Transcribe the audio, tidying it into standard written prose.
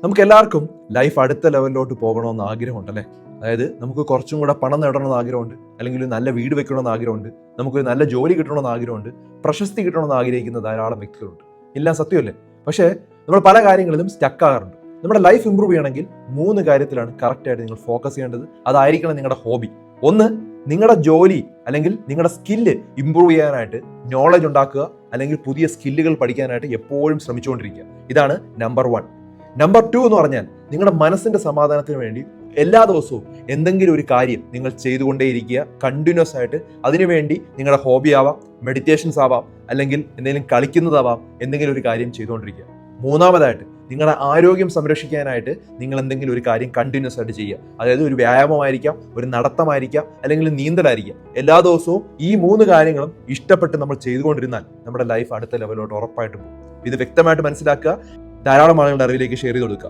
നമുക്ക് എല്ലാവർക്കും ലൈഫ് അടുത്ത ലെവലിലോട്ട് പോകണമെന്ന് ആഗ്രഹമുണ്ടല്ലേ? അതായത് നമുക്ക് കുറച്ചും കൂടെ പണം നേടണമെന്ന് ആഗ്രഹമുണ്ട്, അല്ലെങ്കിൽ ഒരു നല്ല വീട് വെക്കണമെന്ന് ആഗ്രഹമുണ്ട്, നമുക്കൊരു നല്ല ജോലി കിട്ടണമെന്ന് ആഗ്രഹമുണ്ട്, പ്രശസ്തി കിട്ടണമെന്ന് ആഗ്രഹിക്കുന്ന ധാരാളം വ്യക്തികളുണ്ട്. എല്ലാം സത്യമല്ലേ? പക്ഷേ നമ്മൾ പല കാര്യങ്ങളിലും സ്റ്റക്ക് ആകാറുണ്ട്. നമ്മുടെ ലൈഫ് ഇമ്പ്രൂവ് ചെയ്യണമെങ്കിൽ 3 കാര്യത്തിലാണ് കറക്റ്റായിട്ട് നിങ്ങൾ ഫോക്കസ് ചെയ്യേണ്ടത്. അതായിരിക്കണം നിങ്ങളുടെ ഹോബി. ഒന്ന്, നിങ്ങളുടെ ജോലി അല്ലെങ്കിൽ നിങ്ങളുടെ സ്കില്ല് ഇമ്പ്രൂവ് ചെയ്യാനായിട്ട് നോളജ് ഉണ്ടാക്കുക, അല്ലെങ്കിൽ പുതിയ സ്കില്ലുകൾ പഠിക്കാനായിട്ട് എപ്പോഴും ശ്രമിച്ചുകൊണ്ടിരിക്കുക. ഇതാണ് നമ്പർ 1. നമ്പർ 2 എന്ന് പറഞ്ഞാൽ നിങ്ങളുടെ മനസ്സിന്റെ സമാധാനത്തിന് വേണ്ടി എല്ലാ ദിവസവും എന്തെങ്കിലും ഒരു കാര്യം നിങ്ങൾ ചെയ്തുകൊണ്ടേയിരിക്കുക, കണ്ടിന്യൂസ് ആയിട്ട്. അതിനുവേണ്ടി നിങ്ങളുടെ ഹോബി ആവാം, മെഡിറ്റേഷൻസ് ആവാം, അല്ലെങ്കിൽ എന്തെങ്കിലും കളിക്കുന്നതാവാം, എന്തെങ്കിലും ഒരു കാര്യം ചെയ്തുകൊണ്ടിരിക്കുക. മൂന്നാമതായിട്ട് നിങ്ങളുടെ ആരോഗ്യം സംരക്ഷിക്കാനായിട്ട് നിങ്ങൾ എന്തെങ്കിലും ഒരു കാര്യം കണ്ടിന്യൂസ് ആയിട്ട് ചെയ്യുക. അതായത് ഒരു വ്യായാമമായിരിക്കാം, ഒരു നടത്തമായിരിക്കാം, അല്ലെങ്കിൽ നീന്തലായിരിക്കാം. എല്ലാ ദിവസവും ഈ 3 കാര്യങ്ങളും ഇഷ്ടപ്പെട്ട് നമ്മൾ ചെയ്തുകൊണ്ടിരുന്നാൽ നമ്മുടെ ലൈഫ് അടുത്ത ലെവലിലോട്ട് ഉറപ്പായിട്ടും പോകും. ഇത് വ്യക്തമായിട്ട് മനസ്സിലാക്കുക. ധാരാളം ആളുകളുടെ അറിവിലേക്ക് ഷെയർ ചെയ്ത് കൊടുക്കുക.